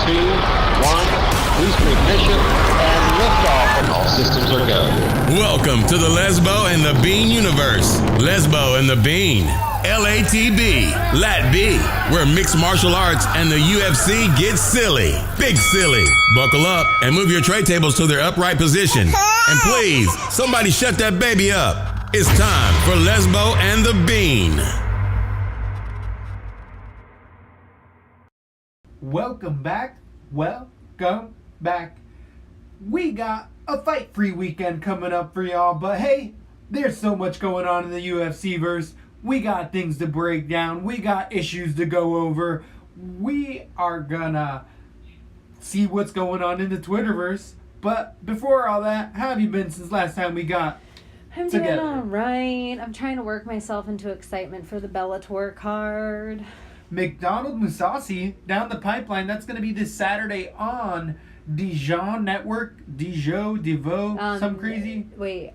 two, one. Booster ignition and liftoff, and all systems are go. Welcome to the Lesbo and The Bean universe. Lesbo and The Bean. LATB, Lat B, where mixed martial arts and the UFC get silly. Big silly. Buckle up and move your tray tables to their upright position. And please, somebody shut that baby up. It's time for Lesbo and The Bean. Welcome back. Welcome back. We got a fight-free weekend coming up for y'all, but hey, there's so much going on in the UFC verse. We got things to break down. We got issues to go over. We are gonna see what's going on in the Twitterverse. But before all that, how have you been since last time we got I'm together? doing all right. I'm trying to work myself into excitement for the Bellator card. McDonald Musasi down the pipeline. That's going to be this Saturday on Dijon Network. Devo, some crazy. Wait,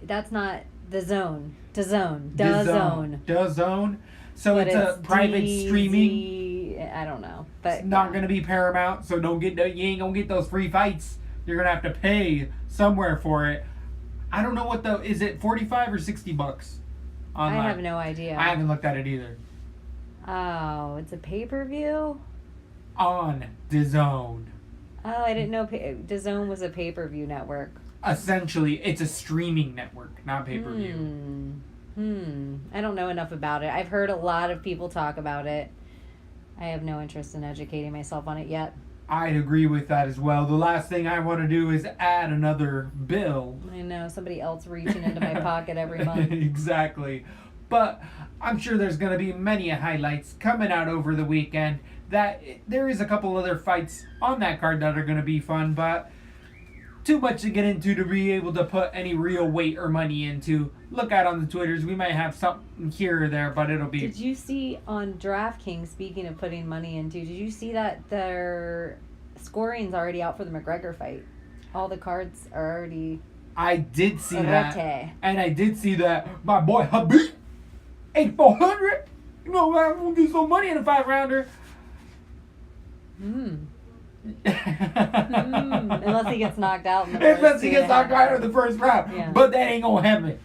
that's not the Zone. DAZN. DAZN. So But it's a private streaming. I don't know, but It's not going to be Paramount, so you ain't going to get those free fights. You're going to have to pay somewhere for it. I don't know what is it $45 or $60 online? I have no idea. I haven't looked at it either. Oh, it's a pay-per-view? On DAZN. Oh, I didn't know DAZN was a pay-per-view network. Essentially, it's a streaming network, not pay-per-view. I don't know enough about it. I've heard a lot of people talk about it. I have no interest in educating myself on it yet. I'd agree with that as well. The last thing I want to do is add another bill. I know, somebody else reaching into my pocket every month. Exactly. But I'm sure there's going to be many highlights coming out over the weekend. There is a couple other fights on that card that are going to be fun, but too much to get into to be able to put any real weight or money into. Look out on the Twitters. We might have something here or there, but it'll be... Did you see on DraftKings, speaking of putting money into, did you see that their scoring's already out for the McGregor fight? All the cards are already... I did see that. Rete. And I did see that my boy Khabib, 8,400. You know, I'm going to get some money in a 5-rounder. Unless he gets knocked out in the first Unless he gets knocked out in the first round. Yeah. But that ain't gonna happen.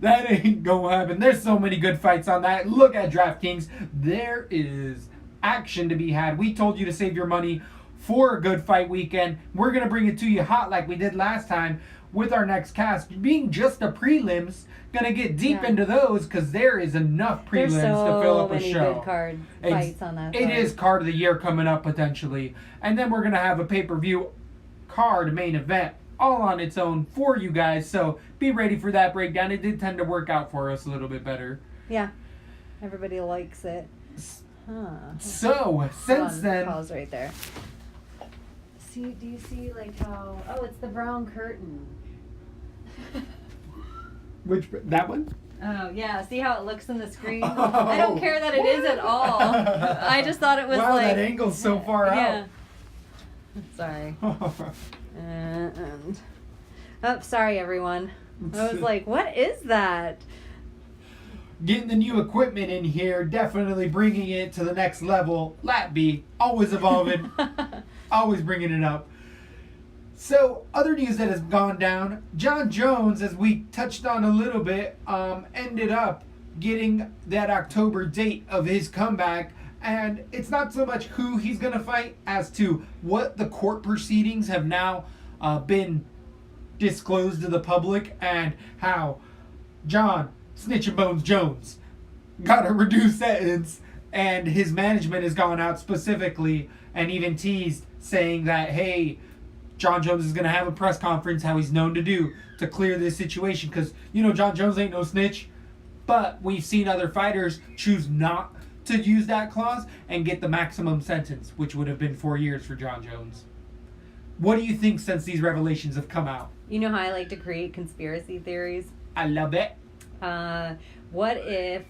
That ain't gonna happen. There's so many good fights on that. Look at DraftKings. There is action to be had. We told you to save your money for a good fight weekend. We're gonna bring it to you hot like we did last time with our next cast. Being just the prelims, gonna get deep into those because there is enough prelims to fill up a show. There's so many good card fights on that. It is card of the year coming up potentially. And then we're going to have a pay-per-view card main event all on its own for you guys. So be ready for that breakdown. It did tend to work out for us a little bit better. Yeah. Everybody likes it. So, since then... Pause right there. Do you see like how... Oh, it's the brown curtain. That one? Oh, yeah. See how it looks in the screen? I don't care that it is at all. I just thought it was wow, like... that angle's so far out. Sorry. Sorry, everyone. I was like, what is that? Getting the new equipment in here, definitely bringing it to the next level. Lat B, always evolving, always bringing it up. So, other news that has gone down, Jon Jones, as we touched on a little bit, ended up getting that October date of his comeback. And it's not so much who he's going to fight as to what the court proceedings have now been disclosed to the public and how John Snitch and Bones Jones got a reduced sentence, and his management has gone out specifically and even teased saying that, hey, Jon Jones is going to have a press conference, how he's known to do, to clear this situation. Because, you know, Jon Jones ain't no snitch. But we've seen other fighters choose not to use that clause and get the maximum sentence, which would have been 4 years for Jon Jones. What do you think since these revelations have come out? You know how I like to create conspiracy theories? I love it. What if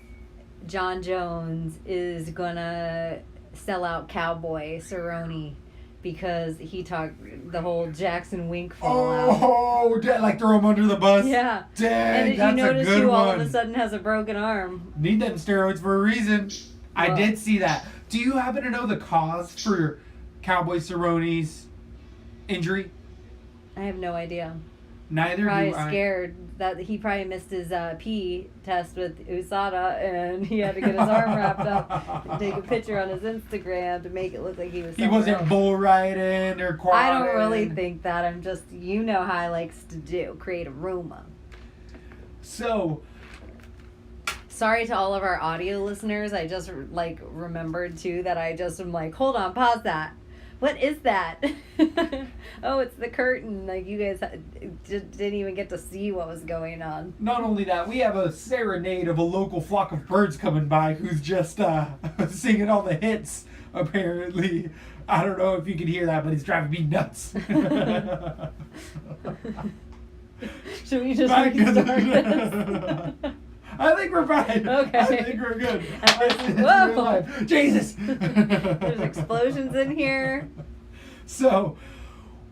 Jon Jones is going to sell out Cowboy Cerrone because he talked the whole Jackson Wink fallout. Oh, like throw him under the bus? Yeah. Dang, and that's you notice a good who one. all of a sudden has a broken arm? Need them steroids for a reason. I Well- did see that. Do you happen to know the cause for Cowboy Cerrone's injury? I have no idea. Neither Probably do I. scared that he probably missed his pee test with USADA, and he had to get his arm wrapped up and take a picture on his Instagram to make it look like he was. He wasn't else. bull riding or quad. I don't really think that. I'm just, you know how I likes to do, create a rumor. So, Sorry to all of our audio listeners. I just remembered too that I just am like, hold on, pause that. What is that? Oh, it's the curtain. Like, you guys didn't even get to see what was going on. not only that, we have a serenade of a local flock of birds coming by who's just singing all the hits, apparently. I don't know if you can hear that, but it's driving me nuts. Should we just My restart goodness. this? I think we're fine. Okay. I think we're good. It's Whoa. real life. Jesus. There's explosions in here. So,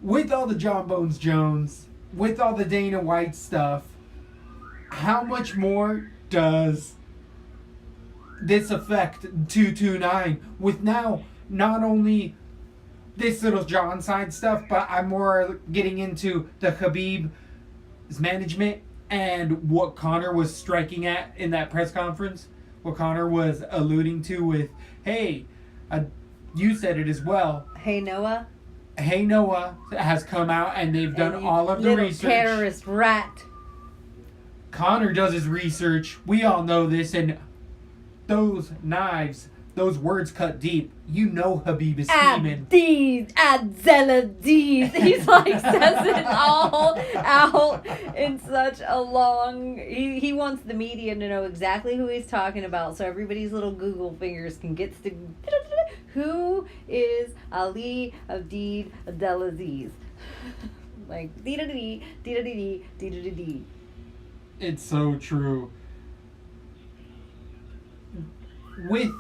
with all the John Bones Jones, with all the Dana White stuff, how much more does this affect 229 with now not only this little John side stuff, but I'm more getting into the Khabib's management and what Conor was striking at in that press conference. What Conor was alluding to with, hey, you said it as well. Hey, Noah. Hey Noah has come out and they've done And you all of the little research. terrorist rat. Conor does his research. We all know this, and those knives, those words cut deep. You know Khabib is scheming. Abdiz, Adzeladiz. He's like says it all out in such a long. He wants the media to know exactly who he's talking about, so everybody's little Google fingers can get to who is Ali Abdiz Adelaziz. Like dee da dee dee da dee dee da dee. It's so true. With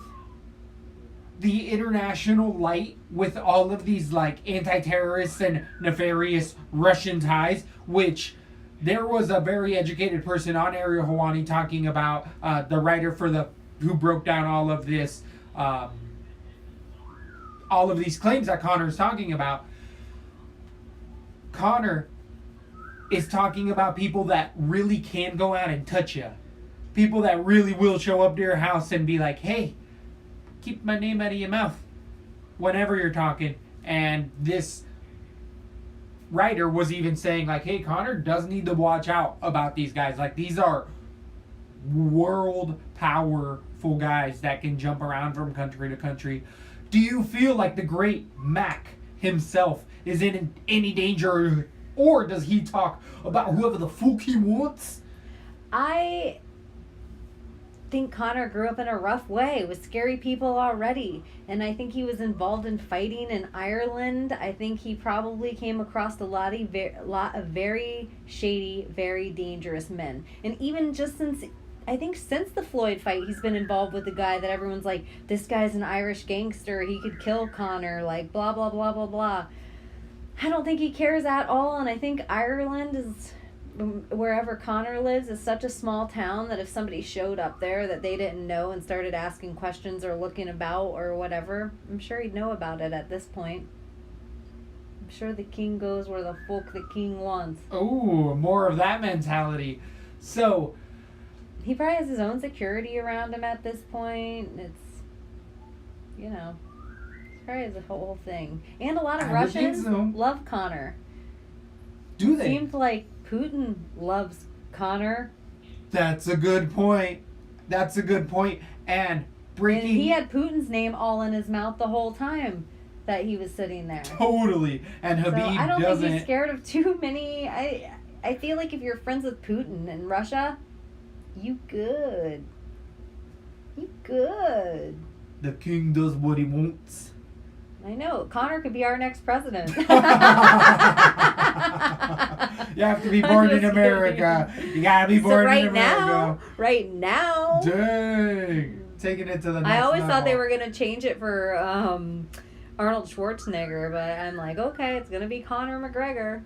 the international light, with all of these like anti-terrorist and nefarious Russian ties, which there was a very educated person on Ariel Helwani talking about, the writer who broke down all of this, all of these claims that Conor's talking about. Conor is talking about people that really can go out and touch you. People that really will show up to your house and be like, hey, keep my name out of your mouth whenever you're talking. And this writer was even saying, like, hey, Conor does need to watch out about these guys. Like, these are world powerful guys that can jump around from country to country. Do you feel like the great Mac himself is in any danger, or does he talk about whoever the fuck he wants? I think Conor grew up in a rough way with scary people already, and I think he was involved in fighting in Ireland. I think he probably came across a lot of very shady, very dangerous men, and even just since the Floyd fight, he's been involved with the guy that everyone's like, this guy's an Irish gangster, he could kill Conor, like blah blah blah blah blah. I don't think he cares at all, and I think Ireland is, wherever Conor lives, is such a small town that if somebody showed up there that they didn't know and started asking questions or looking about or whatever, I'm sure he'd know about it at this point. I'm sure the king goes where the fuck the king wants. Oh, more of that mentality. So, he probably has his own security around him at this point. It's, you know, it's probably the whole thing. And a lot of I would think Russians so. love Conor. Do they? Seems like Putin loves Conor. That's a good point. That's a good point. And breaking... And he had Putin's name all in his mouth the whole time that he was sitting there. Totally. And So Khabib I don't doesn't... think he's scared of too many. I feel like if you're friends with Putin in Russia, you good. You good. The king does what he wants. I know. Conor could be our next president. You have to be born in just America. You gotta be born in America. Right now. Dang. Taking it to the next I always level. thought they were going to change it for Arnold Schwarzenegger, but I'm like, okay, it's going to be Conor McGregor.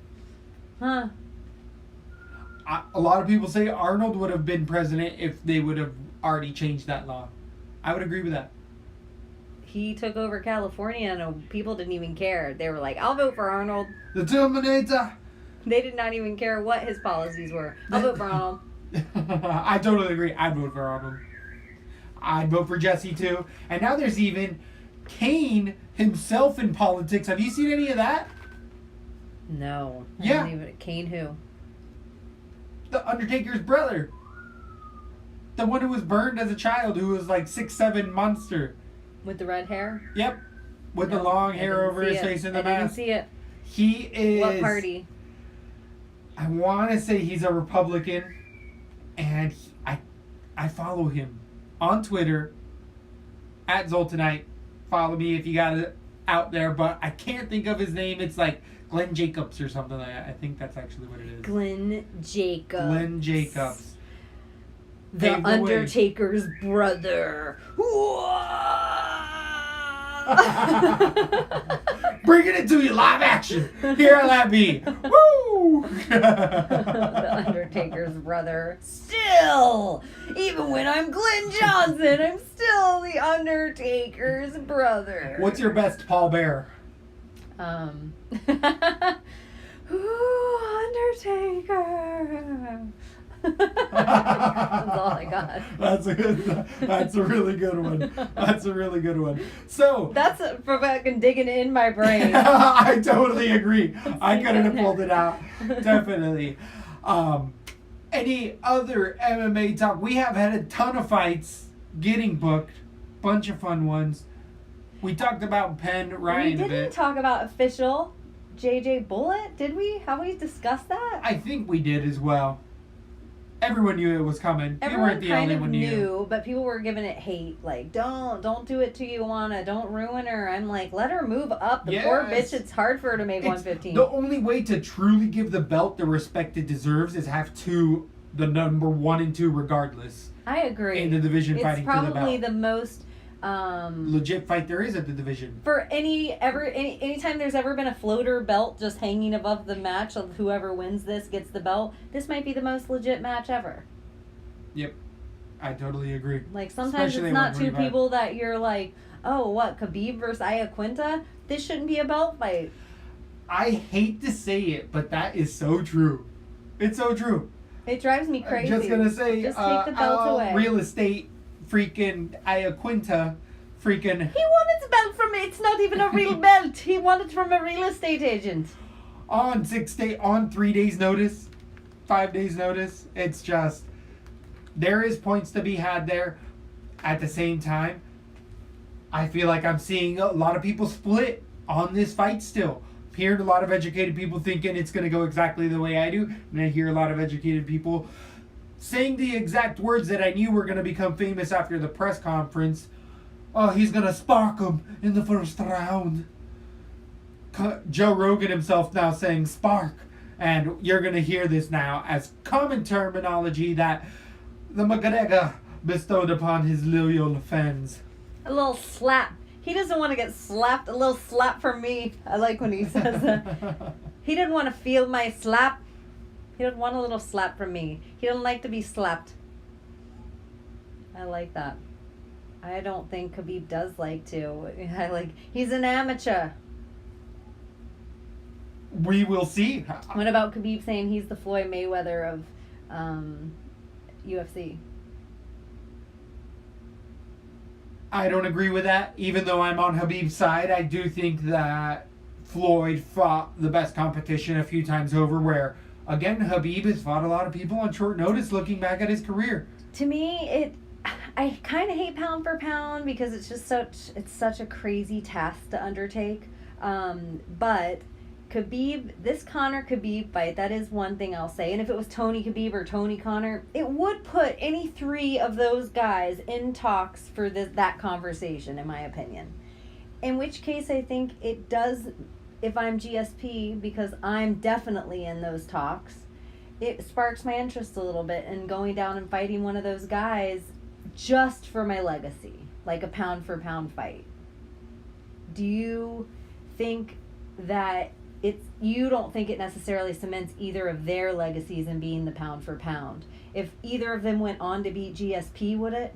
Huh. A lot of people say Arnold would have been president if they would have already changed that law. I would agree with that. he took over California and people didn't even care. They were like, I'll vote for Arnold. The Terminator. They did not even care what his policies were. I'll vote for Arnold. I totally agree. I'd vote for Arnold. I'd vote for Jesse too. And now there's even Kane himself in politics. Have you seen any of that? No. Yeah. I don't even, Kane who? The Undertaker's brother. The one who was burned as a child, who was like 6'7" monster. With the red hair? Yep. With the No, long I hair didn't over see his it. face in the I didn't mask. see it. He is. What party? I want to say he's a Republican, and I follow him on Twitter at Zoltanite. Follow me if you got it out there, but I can't think of his name. It's like Glenn Jacobs or something like that. I think that's actually what it is. Glenn Jacobs. Glenn Jacobs. The Paved the way. Undertaker's brother. Bringing it to you live action here at Lab B. Woo! The Undertaker's brother. Still, even when I'm Glenn Johnson, I'm still the Undertaker's brother. What's your best Paul Bear? Ooh, Undertaker. That's all I got. That's a really good one. That's a really good one. So That's for fucking digging in my brain. I totally agree. I couldn't have pulled it out. Definitely. Any other MMA talk? We have had a ton of fights getting booked. Bunch of fun ones. We talked about Penn We Ryan a didn't bit. talk about official JJ Bullet, did we? Have we discussed that? I think we did as well. Everyone knew it was coming. You Everyone weren't the kind only of one knew, but people were giving it hate. Like, don't do it to Ioana. Don't ruin her. I'm like, let her move up. The poor Yes. bitch, it's hard for her to make It's 115. the only way to truly give the belt the respect it deserves is have the number 1 and 2 regardless I agree. in the division It's fighting for the probably belt. the most Legit fight there is at the division. for anytime there's ever been a floater belt just hanging above the match of whoever wins this gets the belt. This might be the most legit match ever. Yep, I totally agree. Like, sometimes Especially it's not two 125. people that you're like, oh, what, Khabib versus Iaquinta? This shouldn't be a belt fight. I hate to say it, but that is so true. It's so true. It drives me crazy. Just gonna say, just take the belt away. real estate freaking Iaquinta freaking. He wanted the belt from me. It's not even a real belt. He wanted it from a real estate agent. On 3 days notice, 5 days notice. It's just, there is points to be had there. At the same time, I feel like I'm seeing a lot of people split on this fight still. Hearing a lot of educated people thinking it's going to go exactly the way I do, and I hear a lot of educated people saying the exact words that I knew were going to become famous after the press conference. Oh, he's going to spark him in the first round. Joe Rogan himself now saying spark. And you're going to hear this now as common terminology that the McGregor bestowed upon his loyal fans. A little slap. He doesn't want to get slapped. A little slap from me. I like when he says that. He didn't want to feel my slap. He didn't want a little slap from me. He didn't like to be slapped. I like that. I don't think Khabib does like to. He's an amateur. We will see. What about Khabib saying he's the Floyd Mayweather of UFC? I don't agree with that. Even though I'm on Khabib's side, I do think that Floyd fought the best competition a few times over, where, again, Khabib has fought a lot of people on short notice looking back at his career. To me, I kind of hate pound for pound because it's just such a crazy task to undertake. But Khabib, this Conor Khabib fight, that is one thing I'll say. And if it was Tony Khabib or Tony Conor, it would put any three of those guys in talks for that conversation, in my opinion. In which case, I think it does, if I'm GSP, because I'm definitely in those talks, it sparks my interest a little bit in going down and fighting one of those guys just for my legacy, like a pound for pound fight. Do you think that you don't think it necessarily cements either of their legacies in being the pound for pound? If either of them went on to beat GSP, would it?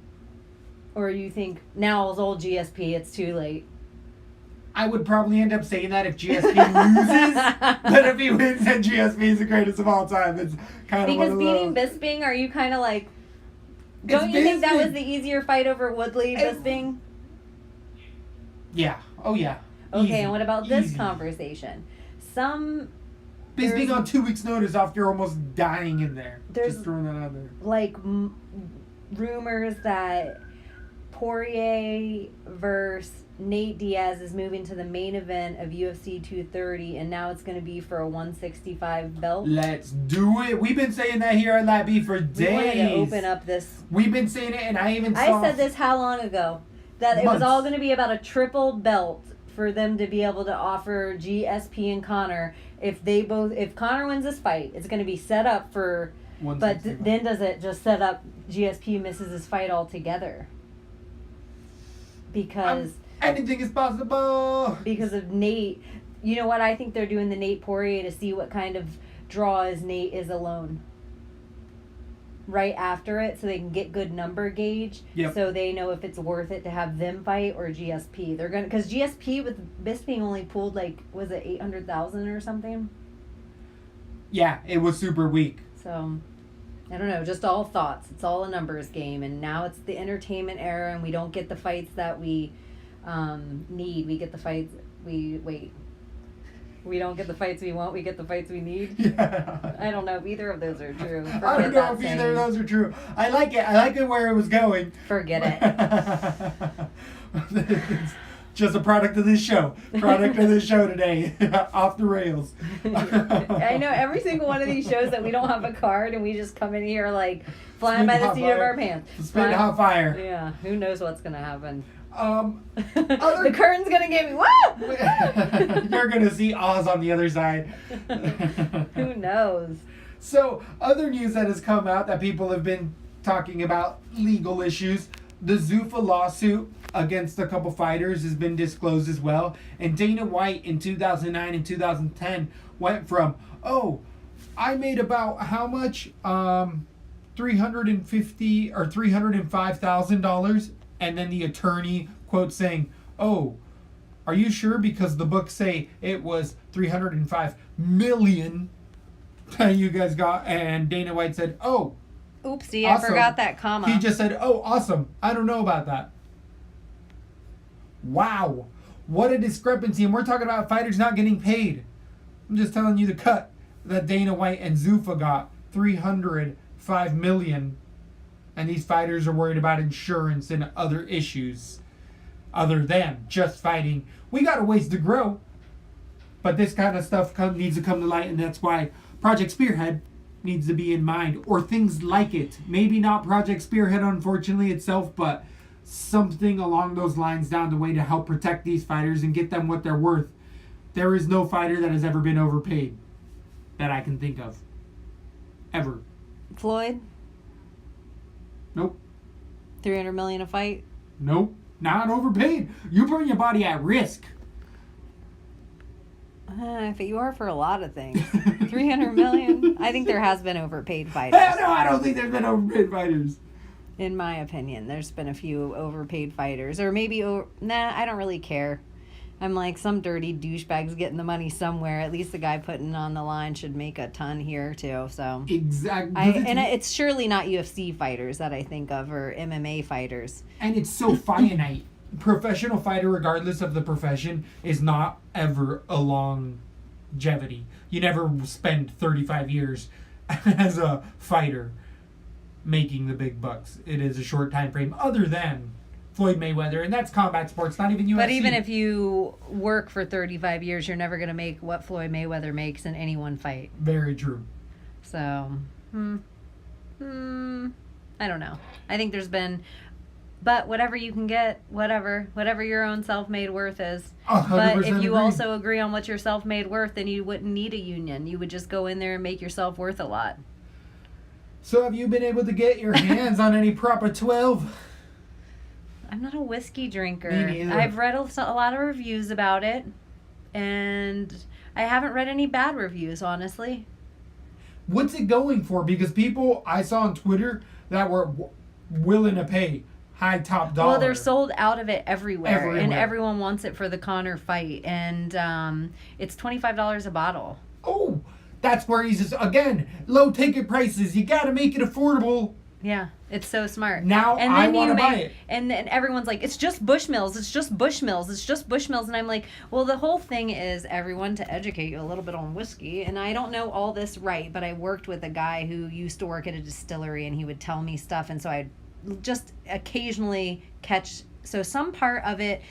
Or you think now it's old GSP, it's too late? I would probably end up saying that if GSP loses, but if he wins, then GSP is the greatest of all time. It's kind of Because one of beating those. Bisping, are you kind of like, don't It's you think that Bisping. was the easier fight over Woodley Bisping? Yeah. Oh yeah. Okay, Easy. and what about this Easy. conversation? Some Bisping on 2 weeks' notice after almost dying in there. There's- Just throwing that out there. like rumors that Poirier versus Nate Diaz is moving to the main event of UFC 230, and now it's going to be for a 165 belt. Let's do it. We've been saying that here at Lat B for days. We wanted to open up this. We've been saying it, and I even I saw. said this how long ago? That it was Months. all going to be about a triple belt for them to be able to offer GSP and Conor. If Conor wins this fight, it's going to be set up for. But then does it just set up GSP misses his fight altogether? Because anything is possible. because of Nate. You know what? I think they're doing the Nate Poirier to see what kind of draw is Nate is alone. Right after it, so they can get good number gauge. Yep. So they know if it's worth it to have them fight or GSP. They're gonna, because GSP with Bisping only pulled like, was it 800,000 or something? Yeah, it was super weak. So I don't know, just all thoughts. It's all a numbers game, and now it's the entertainment era, and we don't get the fights that we need. We get the fights we don't get the fights we want. We get the fights we need. Yeah. I don't know if either of those are true. I don't know if either of those are true. I like it. I like it where it was going. Forget it. It's just a product of this show. Product of this show today. Off the rails. I know every single one of these shows that we don't have a card and we just come in here like flying by the seat of our pants. Spitting hot fire. Yeah, who knows what's gonna happen? Other The curtain's gonna get me. Woo! You're gonna see Oz on the other side. Who knows? So, other news that has come out that people have been talking about, legal issues. The Zuffa lawsuit against a couple fighters has been disclosed as well. And Dana White in 2009 and 2010 went from, I made about how much? $350 or $305,000. And then the attorney quote saying, are you sure? Because the books say it was $305 million that you guys got. And Dana White said, Oopsie, awesome. I forgot that comma. He just said, awesome. I don't know about that. Wow. What a discrepancy. And we're talking about fighters not getting paid. I'm just telling you the cut that Dana White and Zuffa got. $305 million. And these fighters are worried about insurance and other issues other than just fighting. We got a ways to grow. But this kind of stuff needs to come to light, and that's why Project Spearhead needs to be in mind. Or things like it. Maybe not Project Spearhead, unfortunately, itself, but something along those lines down the way to help protect these fighters and get them what they're worth. There is no fighter that has ever been overpaid that I can think of. Ever. Floyd, Nope. 300 million a fight. Nope. Not overpaid. You putting your body at risk. If you are for a lot of things. 300 million. I think there has been overpaid fighters. Hell no, I don't think there's been overpaid fighters. In my opinion, there's been a few overpaid fighters. Or maybe, I don't really care. I'm like, some dirty douchebag's getting the money somewhere. At least the guy putting on the line should make a ton here, too. So Exactly. it's surely not UFC fighters that I think of, or MMA fighters. And it's so finite. Professional fighter, regardless of the profession, is not ever a longevity. You never spend 35 years as a fighter making the big bucks. It is a short time frame, other than Floyd Mayweather, and that's combat sports, not even UFC. But even if you work for 35 years, you're never going to make what Floyd Mayweather makes in any one fight. Very true. So, I don't know. I think there's been, but whatever you can get, whatever your own self-made worth is. 100% But if you agree. also agree on what your self-made worth, then you wouldn't need a union. You would just go in there and make yourself worth a lot. So have you been able to get your hands on any Proper 12? I'm not a whiskey drinker. Me neither. I've read a lot of reviews about it, and I haven't read any bad reviews, honestly. What's it going for? Because people I saw on Twitter that were willing to pay high top dollar. Well, they're sold out of it everywhere. And Everywhere. everyone wants it for the Conor fight. And it's $25 a bottle. Oh, that's where he's just, again, low ticket prices. You got to make it affordable. Yeah, it's so smart. Now and I then want you to buy make, it. and then everyone's like, it's just Bushmills, it's just Bushmills, it's just Bushmills. And I'm like, well, the whole thing is, everyone, to educate you a little bit on whiskey. And I don't know all this right, but I worked with a guy who used to work at a distillery, and he would tell me stuff. And so I'd just occasionally catch, so some part of it,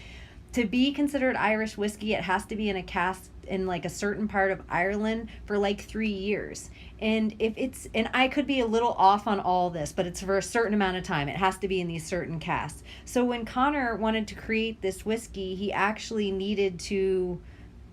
to be considered Irish whiskey, it has to be in a cask in like a certain part of Ireland for like 3 years. And if it's, and I could be a little off on all this, but it's for a certain amount of time. It has to be in these certain casks. So when Conor wanted to create this whiskey, he actually needed to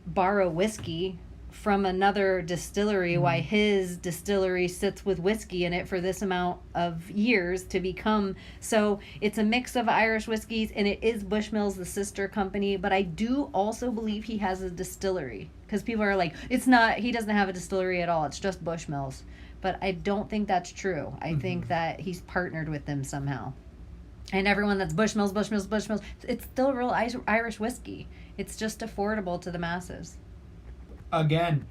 borrow whiskey from another distillery, why his distillery sits with whiskey in it for this amount of years to become. So it's a mix of Irish whiskeys, and it is Bushmills, the sister company. But I do also believe he has a distillery, because people are like, it's not, he doesn't have a distillery at all, it's just Bushmills. But I don't think that's true. I think that he's partnered with them somehow. And everyone that's Bushmills, Bushmills, Bushmills, it's still real Irish whiskey. It's just affordable to the masses. Again,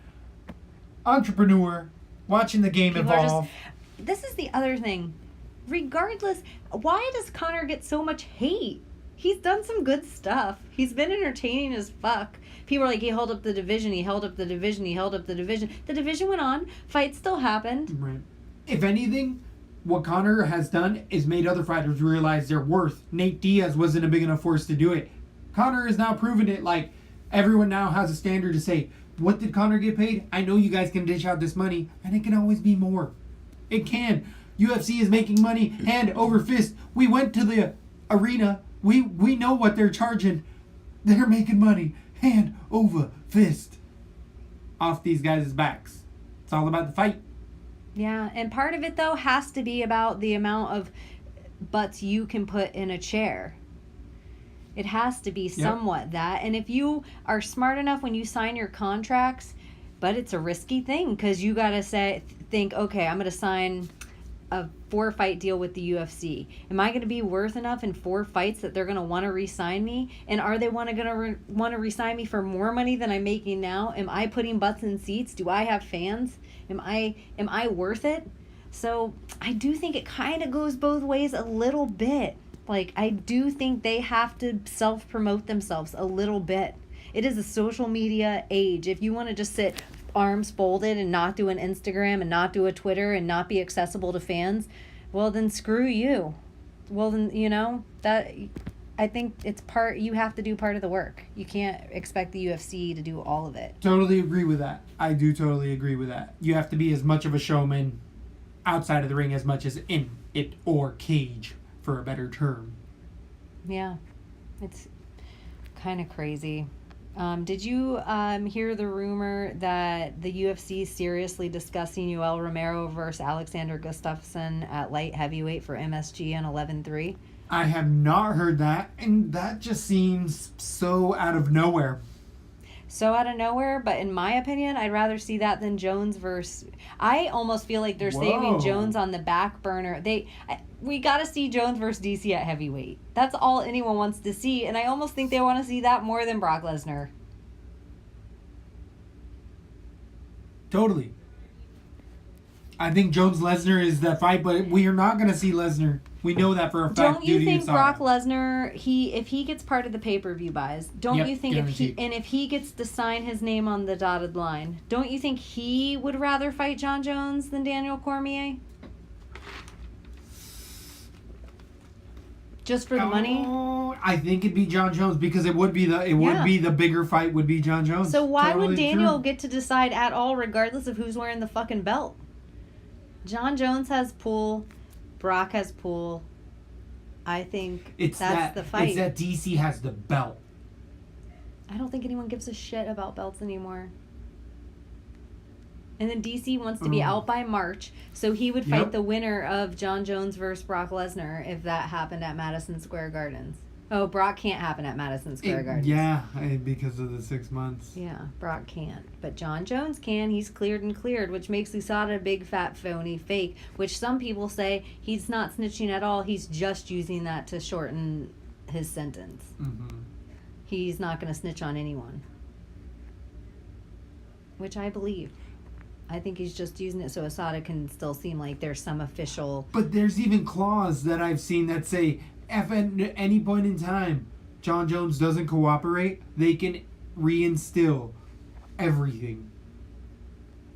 entrepreneur, watching the game People are evolve. This is the other thing. Regardless, why does Conor get so much hate? He's done some good stuff. He's been entertaining as fuck. People are like, he held up the division, he held up the division, he held up the division. The division went on. Fights still happened. Right. If anything, what Conor has done is made other fighters realize their worth. Nate Diaz wasn't a big enough force to do it. Conor has now proven it. Like, everyone now has a standard to say, what did Conor get paid? I know you guys can dish out this money, and it can always be more. It can. UFC is making money hand over fist. We went to the arena. We know what they're charging. They're making money hand over fist off these guys' backs. It's all about the fight. Yeah, and part of it, though, has to be about the amount of butts you can put in a chair. It has to be somewhat that. And if you are smart enough when you sign your contracts, but it's a risky thing, because you got to think, okay, I'm going to sign a 4-fight deal with the UFC. Am I going to be worth enough in 4 fights that they're going to want to re-sign me? And are they want to re-sign me for more money than I'm making now? Am I putting butts in seats? Do I have fans? Am I worth it? So I do think it kind of goes both ways a little bit. Like, I do think they have to self-promote themselves a little bit. It is a social media age. If you want to just sit arms folded and not do an Instagram and not do a Twitter and not be accessible to fans, well, then screw you. Well, then, that, I think it's you have to do part of the work. You can't expect the UFC to do all of it. Totally agree with that. I do totally agree with that. You have to be as much of a showman outside of the ring as much as in it, or cage, for a better term. Yeah, it's kind of crazy. Did you hear the rumor that the UFC is seriously discussing Yoel Romero versus Alexander Gustafsson at light heavyweight for MSG on 11-3? I have not heard that, and that just seems so out of nowhere. So out of nowhere, but in my opinion, I'd rather see that than Jones versus... I almost feel like they're saving Jones on the back burner. We got to see Jones versus DC at heavyweight. That's all anyone wants to see, and I almost think they want to see that more than Brock Lesnar. Totally. I think Jones-Lesnar is that fight, but we are not going to see Lesnar. We know that for a fact. Don't you think Brock Lesnar, if he gets part of the pay-per-view buys, don't you think if he gets to sign his name on the dotted line, don't you think he would rather fight John Jones than Daniel Cormier? Just for the money? I think it'd be John Jones, because it would be the bigger fight would be John Jones. So why would Daniel get to decide at all, regardless of who's wearing the fucking belt? John Jones has pull. Brock has pull. I think that's the fight. It's that DC has the belt. I don't think anyone gives a shit about belts anymore. And then DC wants to be out by March, so he would fight the winner of John Jones versus Brock Lesnar if that happened at Madison Square Gardens. Oh, Brock can't happen at Madison Square Garden. Yeah, because of the 6 months. Yeah, Brock can't. But John Jones can. He's cleared and cleared, which makes USADA a big, fat, phony fake, which some people say he's not snitching at all. He's just using that to shorten his sentence. Mm-hmm. He's not going to snitch on anyone. Which I believe. I think he's just using it so USADA can still seem like there's some official... But there's even clauses that I've seen that say, if at any point in time John Jones doesn't cooperate, they can reinstill everything.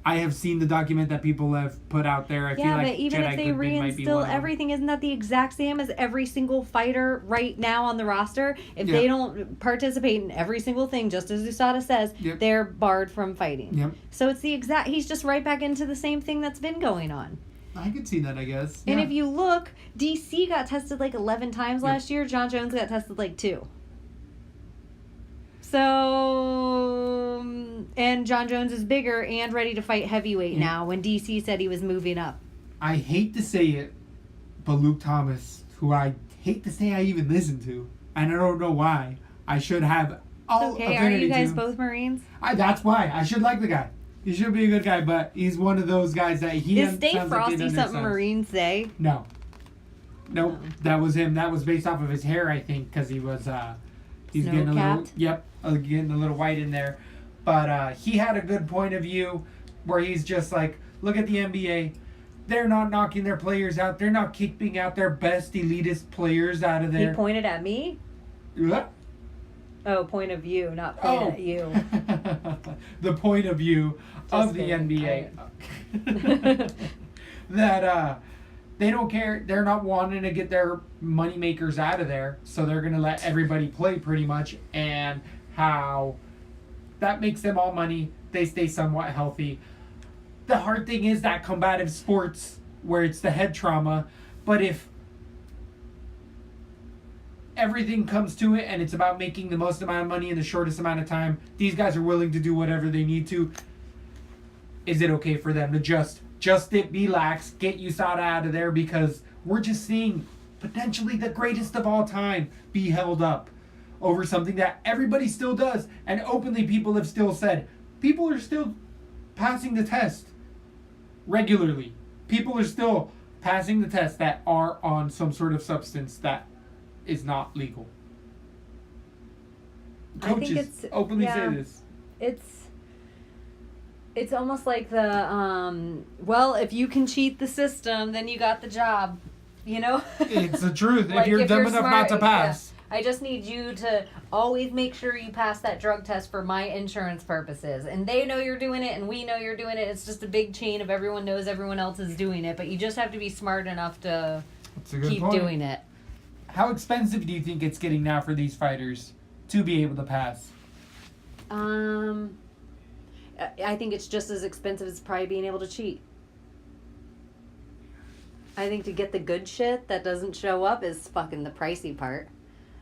I have seen the document that people have put out there. I feel like but even Jedi if they Goodman might be one reinstill of them. everything, isn't that the exact same as every single fighter right now on the roster? If they don't participate in every single thing, just as USADA says, they're barred from fighting. Yep. So it's the exact... He's just right back into the same thing that's been going on. I could see that, I guess. And Yeah. if you look, DC got tested like 11 times last year. John Jones got tested like 2. So, and John Jones is bigger and ready to fight heavyweight now when DC said he was moving up. I hate to say it, but Luke Thomas, who I hate to say I even listened to, and I don't know why, I should have all Okay, are affinity you guys to. both Marines? That's why. I should like the guy. He should be a good guy, but he's one of those guys that he Is Dave sounds like he Frosty doesn't something make sense. Marines say? No. Nope. That was him. That was based off of his hair, I think, because he was he's getting a little Snow-capped? getting a little white in there. But he had a good point of view where he's just like, look at the NBA. They're not knocking their players out. They're not keeping out their best elitist players out of there. He pointed at me? What? Oh, point of view, not point at you. The point of view of Just the kidding. NBA. That they don't care. They're not wanting to get their money makers out of there, so they're going to let everybody play pretty much, and how that makes them all money. They stay somewhat healthy. The hard thing is that combative sports where it's the head trauma, but if everything comes to it and it's about making the most amount of money in the shortest amount of time, these guys are willing to do whatever they need to. Is it okay for them to just it be lax, get USADA out of there, because we're just seeing potentially the greatest of all time be held up over something that everybody still does, and openly people have still said people are still passing the test regularly. People are still passing the test that are on some sort of substance that is not legal. I think Coaches it's- openly yeah. say this. It's almost like the, well, if you can cheat the system, then you got the job, you know? It's the truth. Like, if you're dumb enough smart, not to pass. yeah. I just need you to always make sure you pass that drug test for my insurance purposes. And they know you're doing it, and we know you're doing it. It's just a big chain of everyone knows everyone else is doing it. But you just have to be smart enough to That's a good keep point. doing it. How expensive do you think it's getting now for these fighters to be able to pass? I think it's just as expensive as probably being able to cheat. I think to get the good shit that doesn't show up is fucking the pricey part.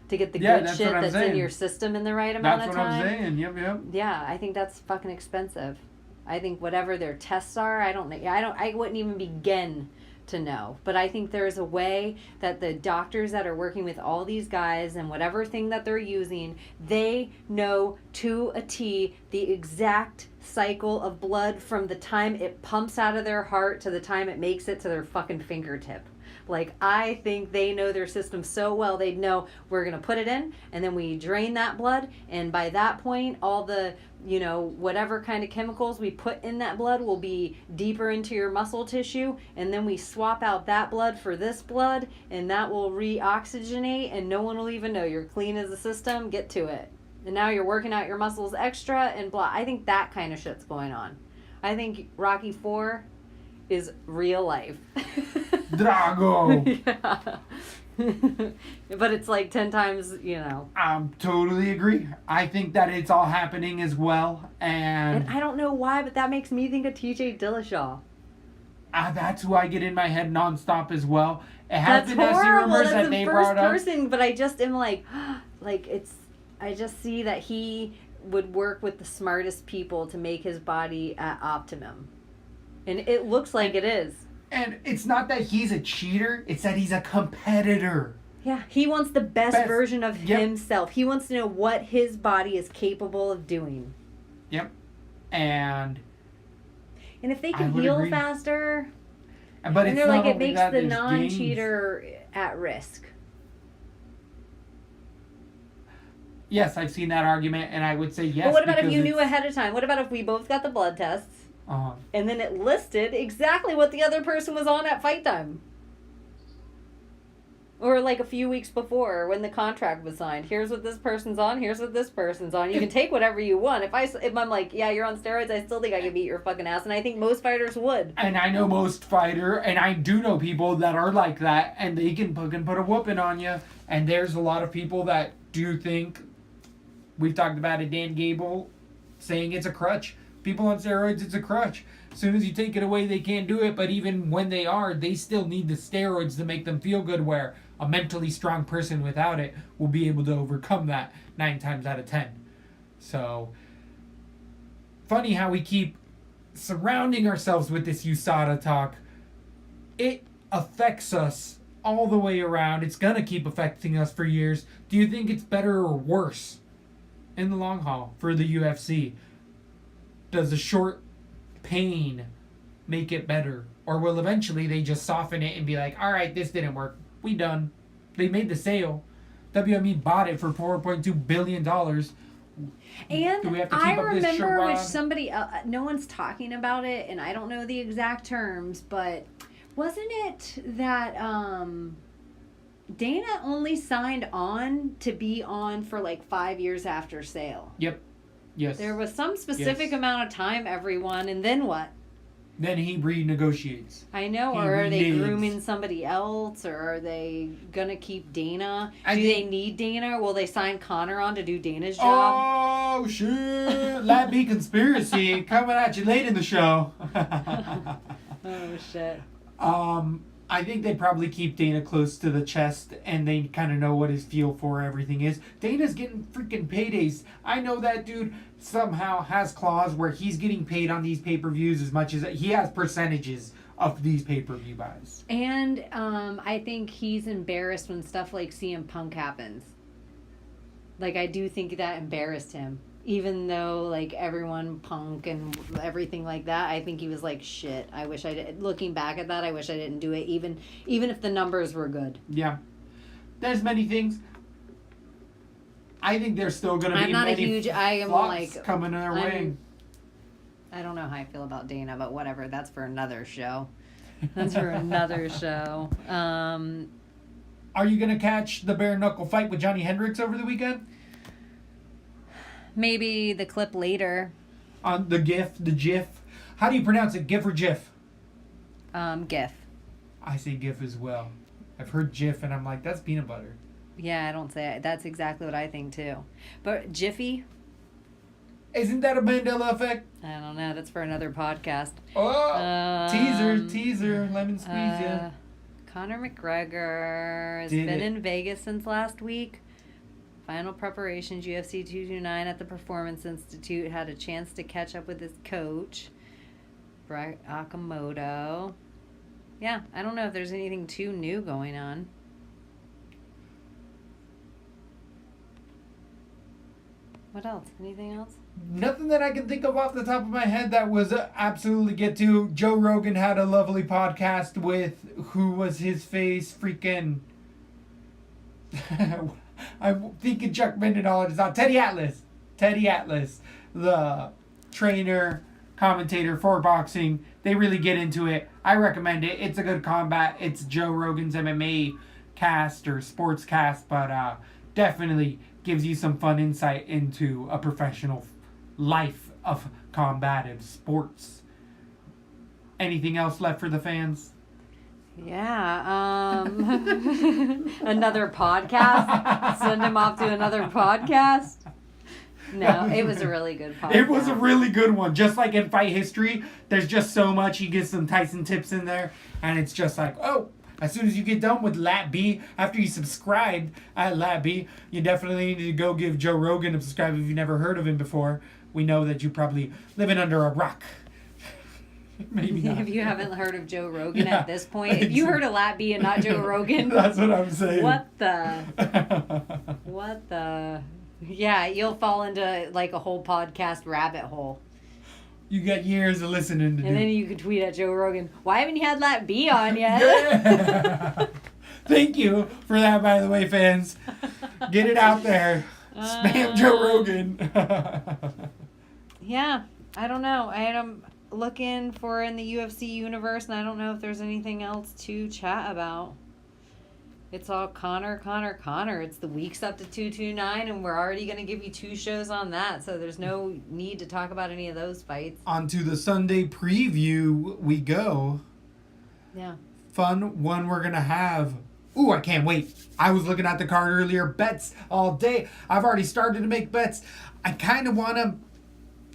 To get the good that's shit what I'm that's saying. in your system in the right amount That's of what time. I'm saying. Yep. Yeah, I think that's fucking expensive. I think whatever their tests are, I wouldn't even begin to know. But I think there's a way that the doctors that are working with all these guys and whatever thing that they're using, they know to a T the exact cycle of blood from the time it pumps out of their heart to the time it makes it to their fucking fingertip. Like, I think they know their system so well, they'd know we're going to put it in, and then we drain that blood, and by that point, all the, whatever kind of chemicals we put in that blood will be deeper into your muscle tissue, and then we swap out that blood for this blood, and that will re-oxygenate, and no one will even know. You're clean as a system, get to it. And now you're working out your muscles extra, and blah. I think that kind of shit's going on. I think Rocky IV is real life. Drago. Yeah. But it's like 10 times, Totally agree. I think that it's all happening as well, And I don't know why, but that makes me think of TJ Dillashaw. That's who I get in my head nonstop as well. It has That's been those horrible. rumors That's that the they first brought up. person, but I just am like I just see that he would work with the smartest people to make his body at optimum. And it looks like it is. And it's not that he's a cheater, it's that he's a competitor. Yeah, he wants the best version of Yep. himself. He wants to know what his body is capable of doing. Yep. And if they I can would heal agree. faster, but and it's they're not like, it only makes that, the there's non-cheater at risk. Yes, I've seen that argument, and I would say yes. But what about if because you knew it's- ahead of time? What about if we both got the blood tests, Uh-huh. and then it listed exactly what the other person was on at fight time? Or like a few weeks before when the contract was signed. Here's what this person's on. Here's what this person's on. You can take whatever you want. If I'm like, yeah, you're on steroids, I still think I can beat your fucking ass. And I think most fighters would. And I know and I do know people that are like that, and they can put a whooping on you. And there's a lot of people that do think, we've talked about it, Dan Gable saying it's a crutch. People on steroids, it's a crutch. As soon as you take it away, they can't do it. But even when they are, they still need the steroids to make them feel good, where a mentally strong person without it will be able to overcome that 9 times out of 10. So, funny how we keep surrounding ourselves with this USADA talk. It affects us all the way around. It's going to keep affecting us for years. Do you think it's better or worse in the long haul for the UFC? Does the short pain make it better? Or will eventually they just soften it and be like, all right, this didn't work. We done. They made the sale. WME bought it for $4.2 billion. And Do we have to keep I up this remember which charade? somebody, no one's talking about it, and I don't know the exact terms, but wasn't it that Dana only signed on to be on for like 5 years after sale? Yep. Yes. There was some specific Yes. amount of time, everyone, and then what? Then he renegotiates. I know, He or are they reneges. grooming somebody else, or are they gonna keep Dana? I Do they think- need Dana? Will they sign Connor on to do Dana's job? Oh, shit. Lab B conspiracy coming at you late in the show. Oh shit. I think they probably keep Dana close to the chest, and they kind of know what his feel for everything is. Dana's getting freaking paydays. I know that dude somehow has clause where he's getting paid on these pay-per-views as much as he has percentages of these pay-per-view buys. And I think he's embarrassed when stuff like CM Punk happens. Like, I do think that embarrassed him. Even though, like, everyone Punk and everything like that, I think he was like, shit, I wish I did. Looking back at that, I wish I didn't do it, even if the numbers were good. Yeah. There's many things. I think there's still going to be I'm not a many huge, I am flops like, coming their way. I don't know how I feel about Dana, but whatever. That's for another show. That's for another show. Are you going to catch the bare knuckle fight with Johnny Hendricks over the weekend? Maybe the clip later. On the GIF. How do you pronounce it, GIF or GIF? GIF. I say GIF as well. I've heard GIF and I'm like, that's peanut butter. Yeah, I don't say it. That's exactly what I think too. But Jiffy? Isn't that a Mandela effect? I don't know. That's for another podcast. Oh, teaser, lemon squeeze, yeah. Conor McGregor has Did been it. in Vegas since last week. Final preparations, UFC 229 at the Performance Institute. Had a chance to catch up with his coach, Brian Akamoto. Yeah, I don't know if there's anything too new going on. What else? Anything else? Nothing that I can think of off the top of my head that was absolutely get to. Joe Rogan had a lovely podcast with, who was his face, freaking... I'm thinking Chuck Mindenall is on. Teddy Atlas, the trainer, commentator for boxing. They really get into it. I recommend it. It's a good combat. It's Joe Rogan's MMA cast or sports cast, but definitely gives you some fun insight into a professional life of combative sports. Anything else left for the fans? Yeah, another podcast. Send him off to another podcast. No, it was a really good podcast. It was a really good one. Just like in Fight History, there's just so much. He gets some Tyson tips in there, and it's just like, oh, as soon as you get done with Lat B, after you subscribed at Lat B, you definitely need to go give Joe Rogan a subscribe if you've never heard of him before. We know that you probably living under a rock. Maybe not. If you haven't heard of Joe Rogan Yeah, at this point, if you heard of Lat B and not Joe Rogan, That's what I'm saying. what the? Yeah, you'll fall into like a whole podcast rabbit hole. You got years of listening to And do. then you could tweet at Joe Rogan, why haven't you had Lat B on yet? Yeah. Thank you for that, by the way, fans. Get it out there. Spam Joe Rogan. Yeah, I don't know. I'm looking for in the UFC universe, and I don't know if there's anything else to chat about. It's all Connor. It's the weeks up to 229, and we're already going to give you 2 shows on that, so there's no need to talk about any of those fights. On to the Sunday preview we go. Yeah. Fun one we're going to have. Ooh, I can't wait. I was looking at the card earlier. Bets all day. I've already started to make bets. I kind of want to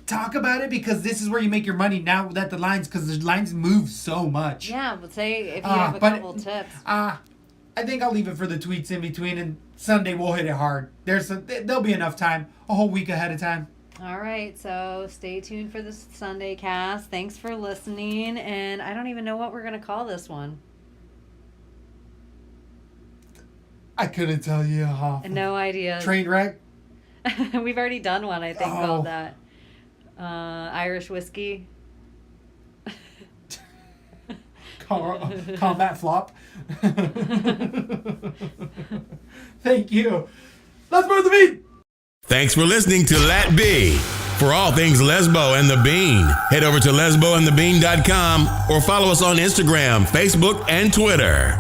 talk about it because this is where you make your money now that the lines, because the lines move so much. Yeah, but say if you have a couple tips. I think I'll leave it for the tweets in between, and Sunday we'll hit it hard. There'll be enough time, a whole week ahead of time. All right, so stay tuned for the Sunday cast. Thanks for listening, and I don't even know what we're going to call this one. I couldn't tell you. No idea. Train wreck? We've already done one, I think, Oh. called that. Irish whiskey. Combat flop. Thank you. Lesbo and The Bean. Thanks for listening to Lat B. For all things Lesbo and The Bean, head over to lesboandthebean.com or follow us on Instagram, Facebook, and Twitter.